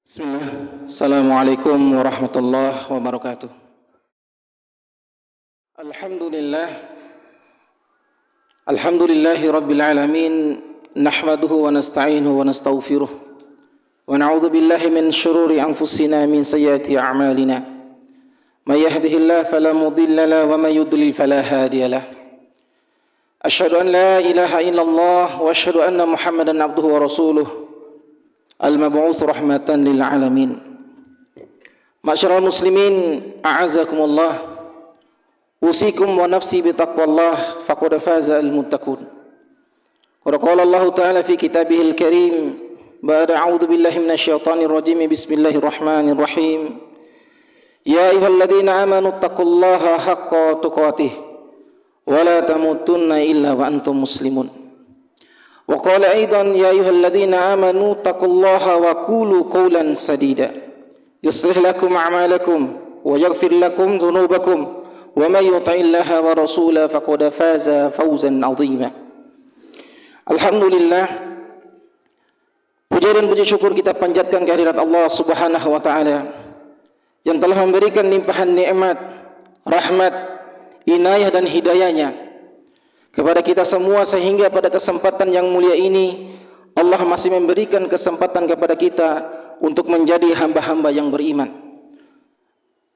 Bismillah. Assalamualaikum warahmatullahi wabarakatuh. Alhamdulillah. Alhamdulillahi rabbil alamin. Nahmaduhu wa nasta'inuhu wa nastaghfiruh. Wa na'udzu billahi min syururi anfusina min sayyiati a'malina. May yahdihillahu fala mudilla lahu wa may yudlil fala hadiya lahu. Asyhadu an la ilaha illallah wa asyhadu anna Muhammadan abduhu wa rasuluh. Al-mab'uts rahmatan lil alamin. Ma'syiral muslimin, a'azakumullah. Usikum wa nafsi bi taqwallah faqad faza al-muttaqun. Qad qala Allah ta'ala fi kitabihil karim, ba'da a'udzu billahi minasyaitonir rajim. Bismillahirrahmanirrahim. Ya ayyuhalladzina amanu taqullaha haqqa tuqatih wa la tamutunna illa wa antum muslimun. Wa qala aidan ya ayyuhalladzina amanu taqullaha wa qulu qawlan sadida yuslih lakum a'malakum wa yaghfir lakum dhunubakum wa may yuti'illaha wa rasulahu faqad faza fawzan 'azima. Alhamdulillah, puja dan puji syukur kita panjatkan kehadirat Allah Subhanahu wa taala yang telah memberikan limpahan nikmat, rahmat, inayah dan hidayahnya kepada kita semua, sehingga pada kesempatan yang mulia ini Allah masih memberikan kesempatan kepada kita untuk menjadi hamba-hamba yang beriman,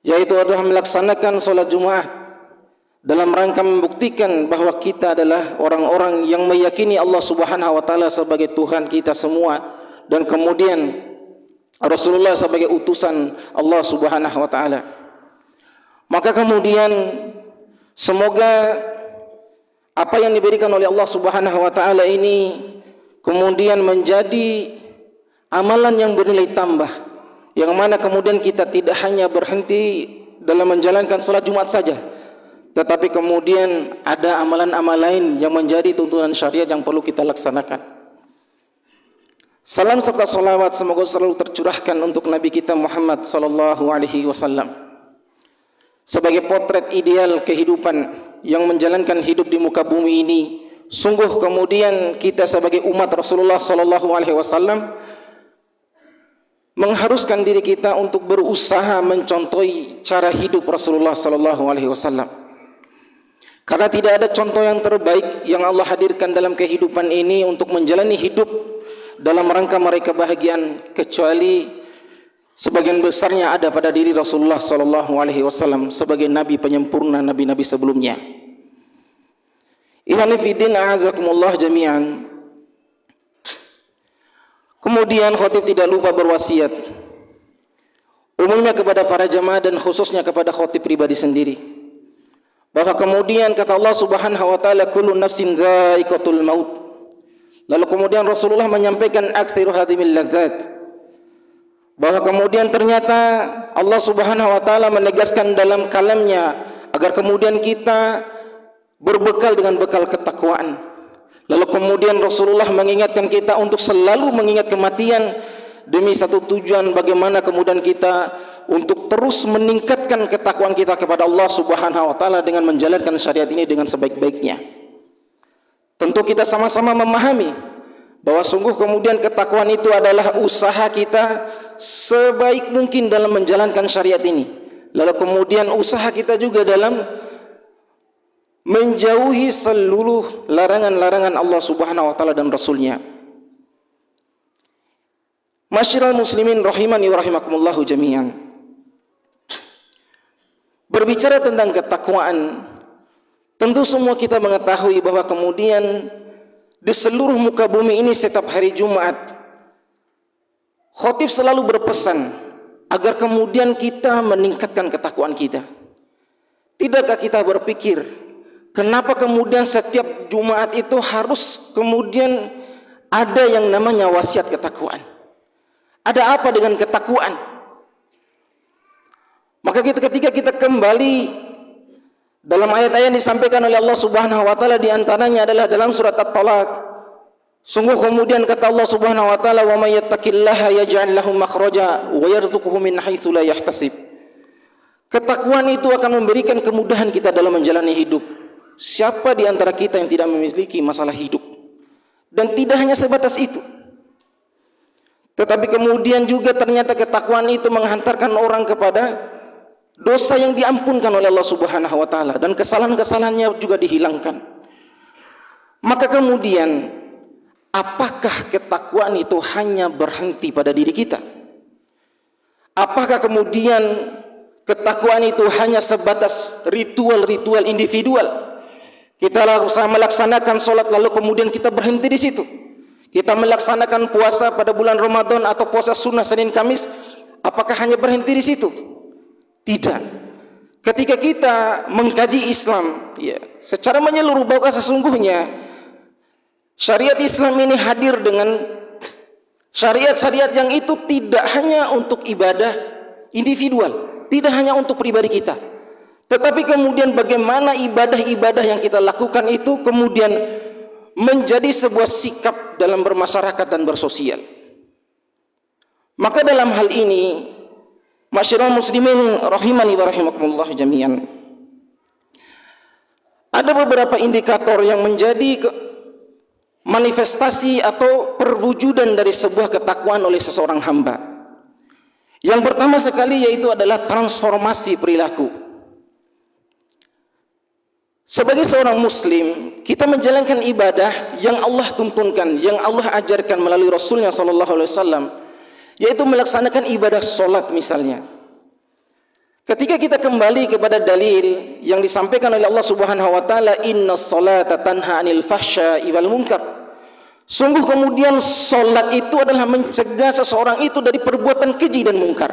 yaitu adalah melaksanakan sholat Jumat dalam rangka membuktikan bahwa kita adalah orang-orang yang meyakini Allah Subhanahu wa taala sebagai Tuhan kita semua, dan kemudian Rasulullah sebagai utusan Allah Subhanahu wa taala. Maka kemudian semoga apa yang diberikan oleh Allah Subhanahu wa taala ini kemudian menjadi amalan yang bernilai tambah, yang mana kemudian kita tidak hanya berhenti dalam menjalankan salat Jumat saja, tetapi kemudian ada amalan-amalan lain yang menjadi tuntunan syariat yang perlu kita laksanakan. Salam serta salawat semoga selalu tercurahkan untuk Nabi kita Muhammad sallallahu alaihi wasallam sebagai potret ideal kehidupan yang menjalankan hidup di muka bumi ini. Sungguh kemudian kita sebagai umat Rasulullah sallallahu alaihi wasallam mengharuskan diri kita untuk berusaha mencontohi cara hidup Rasulullah sallallahu alaihi wasallam. Karena tidak ada contoh yang terbaik yang Allah hadirkan dalam kehidupan ini untuk menjalani hidup dalam rangka meraih kebahagiaan kecuali sebagian besarnya ada pada diri Rasulullah sallallahu alaihi wasallam sebagai nabi penyempurna nabi-nabi sebelumnya. Ikhwani fiddin, a'azakumullah jami'an. Kemudian khatib tidak lupa berwasiat umumnya kepada para jamaah dan khususnya kepada khatib pribadi sendiri, bahwa kemudian kata Allah Subhanahu wa taala, kullu nafsin dha'iqatul maut. Lalu kemudian Rasulullah menyampaikan aktsiru hadhimil ladzat, bahwa kemudian ternyata Allah Subhanahu wa taala menegaskan dalam kalamnya agar kemudian kita berbekal dengan bekal ketakwaan. Lalu kemudian Rasulullah mengingatkan kita untuk selalu mengingat kematian demi satu tujuan, bagaimana kemudian kita untuk terus meningkatkan ketakwaan kita kepada Allah Subhanahu wa taala dengan menjalankan syariat ini dengan sebaik-baiknya. Tentu kita sama-sama memahami bahwa sungguh kemudian ketakwaan itu adalah usaha kita sebaik mungkin dalam menjalankan syariat ini. Lalu kemudian usaha kita juga dalam menjauhi seluruh larangan-larangan Allah Subhanahu wa taala dan Rasulnya. Masyiral muslimin rahimani wa rahimakumullahu jami'an. Berbicara tentang ketakwaan, tentu semua kita mengetahui bahwa kemudian di seluruh muka bumi ini setiap hari Jumat khatib selalu berpesan agar kemudian kita meningkatkan ketakwaan kita. Tidakkah kita berpikir, kenapa kemudian setiap Jumat itu harus kemudian ada yang namanya wasiat ketakwaan? Ada apa dengan ketakwaan? Maka ketika kita kembali dalam ayat-ayat yang disampaikan oleh Allah Subhanahu wa taala, di antaranya adalah dalam surat At-Talaq. Sungguh kemudian kata Allah Subhanahu wa taala, "Wa may yattaqillaha yaj'al lahu makhraja wa yarzuqhu min haitsu la yahtasib." Ketakwaan itu akan memberikan kemudahan kita dalam menjalani hidup. Siapa di antara kita yang tidak memiliki masalah hidup? Dan tidak hanya sebatas itu, Tetapi kemudian juga ternyata ketakwaan itu menghantarkan orang kepada dosa yang diampunkan oleh Allah Subhanahu wa taala dan kesalahan-kesalahannya juga dihilangkan. Maka kemudian apakah ketakwaan itu hanya berhenti pada diri kita? Apakah kemudian ketakwaan itu hanya sebatas ritual-ritual individual? Kita melaksanakan sholat lalu kemudian kita berhenti di situ. Kita melaksanakan puasa pada bulan Ramadan atau puasa sunnah Senin Kamis, apakah hanya berhenti di situ? Tidak. Ketika kita mengkaji Islam, ya, secara menyeluruh, bahwa sesungguhnya syariat Islam ini hadir dengan syariat-syariat yang itu tidak hanya untuk ibadah individual, tidak hanya untuk pribadi kita, tetapi kemudian bagaimana ibadah-ibadah yang kita lakukan itu kemudian menjadi sebuah sikap dalam bermasyarakat dan bersosial. Maka dalam hal ini, masyarakat muslimin rahimani wa rahimakumullah jami'an, ada beberapa indikator yang menjadi manifestasi atau perwujudan dari sebuah ketakwaan oleh seseorang hamba. Yang pertama sekali yaitu adalah transformasi perilaku. Sebagai seorang muslim, kita menjalankan ibadah yang Allah tuntunkan, yang Allah ajarkan melalui Rasulnya SAW, yaitu melaksanakan ibadah sholat misalnya. Ketika kita kembali kepada dalil yang disampaikan oleh Allah Subhanahu wa taala, innas salata tanha 'anil fahsya'i wal munkar. Sungguh kemudian sholat itu adalah mencegah seseorang itu dari perbuatan keji dan mungkar.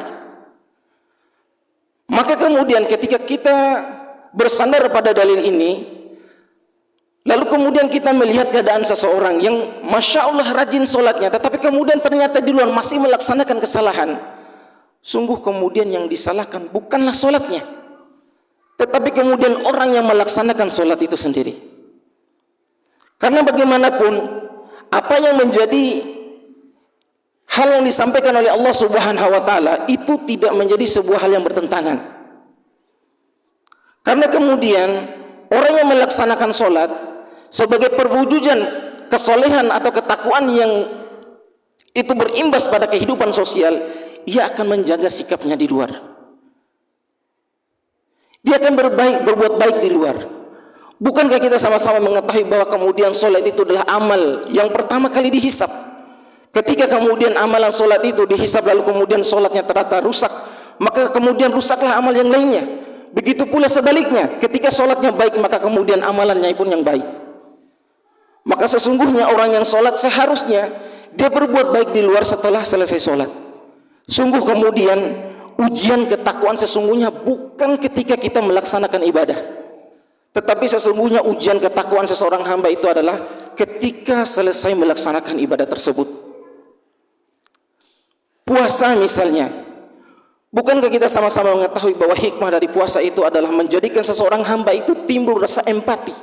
Maka kemudian ketika kita bersandar pada dalil ini, lalu kemudian kita melihat keadaan seseorang yang Masya Allah rajin sholatnya, tetapi kemudian ternyata di luar masih melaksanakan kesalahan. Sungguh kemudian yang disalahkan bukanlah sholatnya, tetapi kemudian orang yang melaksanakan sholat itu sendiri. Karena bagaimanapun, apa yang menjadi hal yang disampaikan oleh Allah Subhanahu wa taala itu tidak menjadi sebuah hal yang bertentangan. Karena kemudian orang yang melaksanakan sholat sebagai perwujudan kesolehan atau ketakwaan yang itu berimbas pada kehidupan sosial, ia akan menjaga sikapnya di luar. Dia akan berbuat baik di luar. Bukankah kita sama-sama mengetahui bahwa kemudian sholat itu adalah amal yang pertama kali dihisab? Ketika kemudian amalan sholat itu dihisab lalu kemudian sholatnya ternyata rusak, maka kemudian rusaklah amal yang lainnya. Begitu pula sebaliknya, ketika sholatnya baik maka kemudian amalannya pun yang baik. Maka sesungguhnya orang yang sholat seharusnya dia berbuat baik di luar setelah selesai sholat. Sungguh kemudian ujian ketakwaan sesungguhnya bukan ketika kita melaksanakan ibadah, tetapi sesungguhnya ujian ketakwaan seseorang hamba itu adalah ketika selesai melaksanakan ibadah tersebut. Puasa misalnya, bukankah kita sama-sama mengetahui bahwa hikmah dari puasa itu adalah menjadikan seseorang hamba itu timbul rasa empati,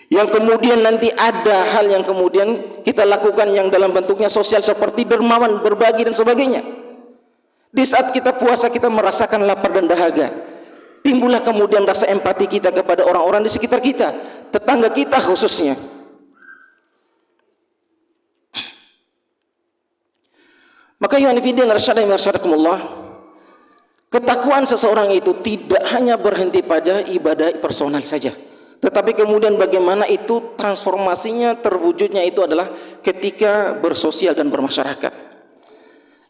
yang kemudian nanti ada hal yang kemudian kita lakukan yang dalam bentuknya sosial seperti dermawan, berbagi dan sebagainya. Di saat kita puasa kita merasakan lapar dan dahaga, timbullah kemudian rasa empati kita kepada orang-orang di sekitar kita, tetangga kita khususnya. Maka ya nafidin arsyadakumullah, ketakwaan seseorang itu tidak hanya berhenti pada ibadah personal saja, tetapi kemudian bagaimana itu transformasinya, terwujudnya itu adalah ketika bersosial dan bermasyarakat.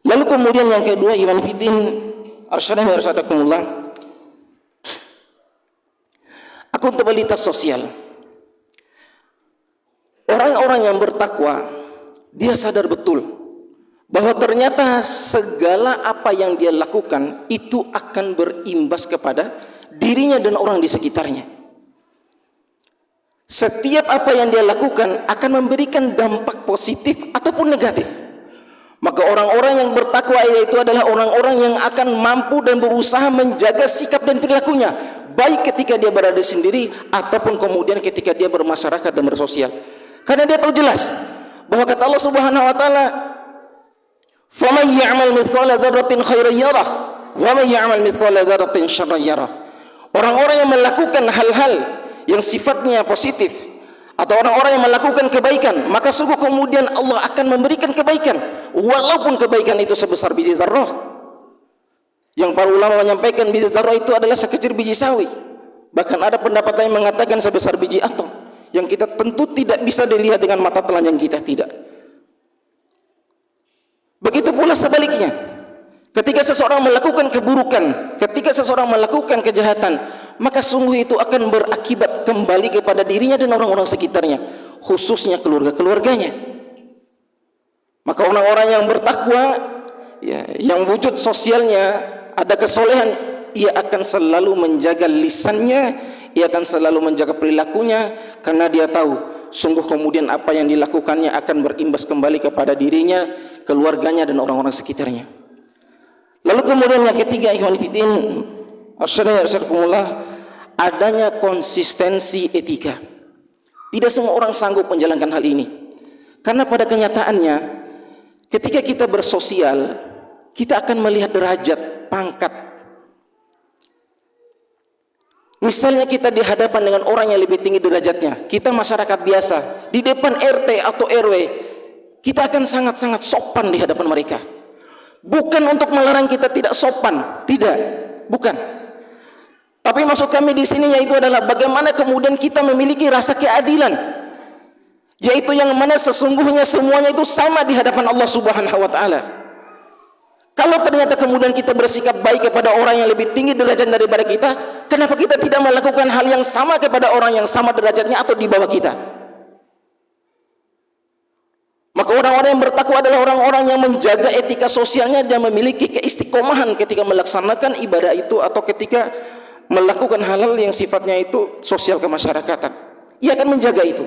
Lalu kemudian yang kedua, iman fitin arsyadakumullah, akuntabilitas sosial. Orang-orang yang bertakwa, dia sadar betul bahwa ternyata segala apa yang dia lakukan itu akan berimbas kepada dirinya dan orang di sekitarnya. Setiap apa yang dia lakukan akan memberikan dampak positif ataupun negatif. Maka orang-orang yang bertakwa yaitu adalah orang-orang yang akan mampu dan berusaha menjaga sikap dan perilakunya, baik ketika dia berada sendiri ataupun kemudian ketika dia bermasyarakat dan bersosial. Karena dia tahu jelas bahwa kata Allah Subhanahu wa taala, فَمَنْ يَعْمَلْ مِثْقَالَ ذَرَّةٍ خَيْرًا يَرَهُ وَمَنْ يَعْمَلْ مِثْقَالَ ذَرَّةٍ شَرًّا يَرَهُ. Orang-orang yang melakukan hal-hal yang sifatnya positif atau orang-orang yang melakukan kebaikan, maka sungguh kemudian Allah akan memberikan kebaikan. walaupun kebaikan itu sebesar biji zarrah. Yang para ulama menyampaikan biji zarrah itu adalah sekecil biji sawi. Bahkan ada pendapat yang mengatakan sebesar biji atom, yang kita tentu tidak bisa dilihat dengan mata telanjang kita, tidak. Begitu pula sebaliknya, ketika seseorang melakukan keburukan, ketika seseorang melakukan kejahatan, maka sungguh itu akan berakibat kembali kepada dirinya dan orang-orang sekitarnya, khususnya keluarga-keluarganya. Maka orang-orang yang bertakwa, ya, yang wujud sosialnya ada kesolehan, ia akan selalu menjaga lisannya, ia akan selalu menjaga perilakunya, karena dia tahu sungguh kemudian apa yang dilakukannya akan berimbas kembali kepada dirinya, keluarganya dan orang-orang sekitarnya. Lalu kemudian yang ketiga, ikhwan fillah, asyhadu adanya konsistensi etika. Tidak semua orang sanggup menjalankan hal ini, karena pada kenyataannya ketika kita bersosial, kita akan melihat derajat, pangkat. Misalnya kita di hadapan dengan orang yang lebih tinggi derajatnya, kita masyarakat biasa, di depan RT atau RW, kita akan sangat-sangat sopan di hadapan mereka. Bukan untuk melarang kita tidak sopan, tidak, bukan. Tapi maksud kami di sini yaitu adalah bagaimana kemudian kita memiliki rasa keadilan, yaitu yang mana sesungguhnya semuanya itu sama di hadapan Allah Subhanahu wa taala. Kalau ternyata kemudian kita bersikap baik kepada orang yang lebih tinggi derajat daripada kita, kenapa kita tidak melakukan hal yang sama kepada orang yang sama derajatnya atau di bawah kita? Maka orang-orang yang bertakwa adalah orang-orang yang menjaga etika sosialnya dan memiliki keistiqomahan ketika melaksanakan ibadah itu atau ketika melakukan hal-hal yang sifatnya itu sosial kemasyarakatan. Ia akan menjaga itu,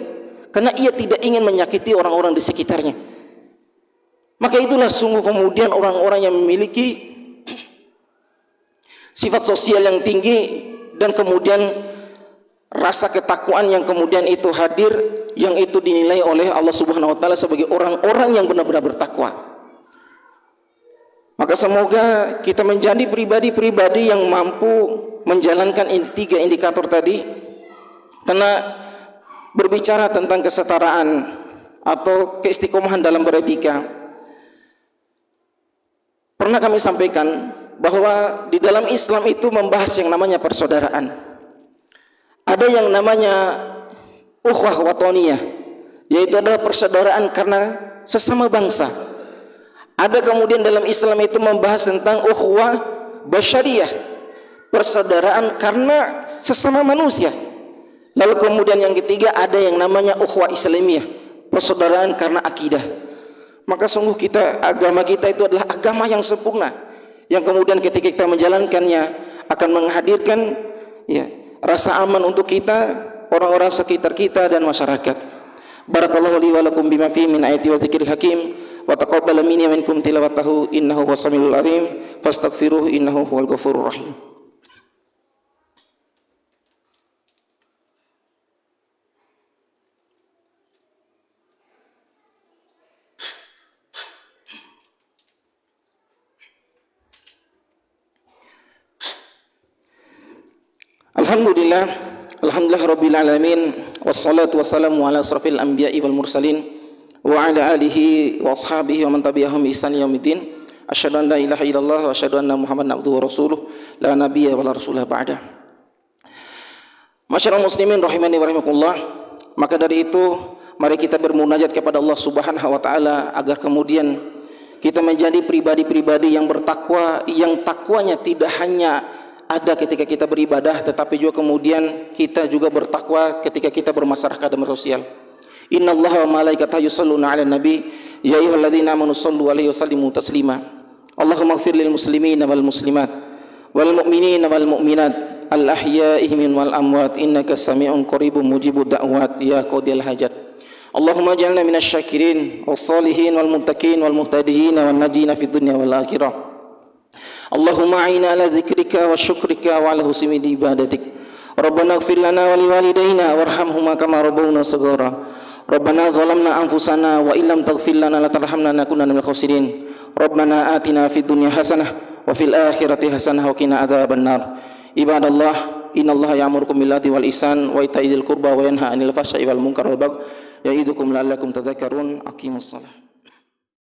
karena ia tidak ingin menyakiti orang-orang di sekitarnya. Maka itulah sungguh kemudian orang-orang yang memiliki sifat sosial yang tinggi dan kemudian rasa ketakwaan yang kemudian itu hadir, yang itu dinilai oleh Allah Subhanahu wa taala sebagai orang-orang yang benar-benar bertakwa. Maka semoga kita menjadi pribadi-pribadi yang mampu menjalankan tiga indikator tadi. Karena berbicara tentang kesetaraan atau keistiqomahan dalam beretika, pernah kami sampaikan bahwa di dalam Islam itu membahas yang namanya persaudaraan. Ada yang namanya ukhuwah watoniyah, yaitu adalah persaudaraan karena sesama bangsa. Ada kemudian dalam Islam itu membahas tentang ukhuwah basyariyah, persaudaraan karena sesama manusia. Lalu kemudian yang ketiga ada yang namanya ukhuwah islamiyah, persaudaraan karena akidah. Maka sungguh agama kita itu adalah agama yang sempurna, yang kemudian ketika kita menjalankannya akan menghadirkan ya, rasa aman untuk kita, orang-orang sekitar kita dan masyarakat. Barakallahu li wa lakum bima fihi min ayati wa dzikril hakim wa taqabbal minni wa minkum tilawatahu innahu huwas samiul alim fastaghfiruhu innahu huwal ghafurur rahim. Alhamdulillah rabbil alamin, wassalatu wassalamu ala asrafil anbiya'i wal mursalin wa ala alihi wa ashabihi wa man tabi'ahum bi ihsan yaumiddin. Asyhadu an la ilaha illallah wa asyhadu anna Muhammadan abduhu wa rasuluh la nabiyya wa la rasulah ba'da. Masyarul muslimin rahimani wa rahimakumullah. Maka dari itu mari kita bermunajat kepada Allah Subhanahu wa taala agar kemudian kita menjadi pribadi-pribadi yang bertakwa, yang takwanya tidak hanya ada ketika kita beribadah, tetapi juga kemudian kita juga bertakwa ketika kita bermasyarakat dan bersosial. Innallaha wa malaikatahu yusholluna 'alan nabi ya ayyuhalladzina amanu shollu 'alaihi wa sallimu taslima. Allahumma ighfir lil muslimina wal muslimat wal mu'minina wal mu'minat al ahya'i minhum wal amwat innaka sami'un qaribun mujibud da'wat ya qadil hajat. Allahumma ij'alna minasy syakirin was shalihin wal muttaqin wal muhtadin wan najina fid dunya wal akhirah. Allahumma a'inna ala dzikrika wa syukrika wa ala husni ibadatik. Rabbana ighfir lana wa liwalidayna warhamhuma kama rabbawna shaghara. Rabbana zalamna anfusana wa illam taghfir lana la tarhamna lanakunanna minal khasirin. Rabbana atina fid dunya hasanah wa fil akhirati hasanah wa qina adzabannar. Ibadallah, innallaha ya'murukum bil 'adli wal ihsan wa ita'i dzil qurba wa yanha 'anil fahsya'i wal munkari wal baghi ya'idukum la'allakum tadhakkarun. Aqimussalah.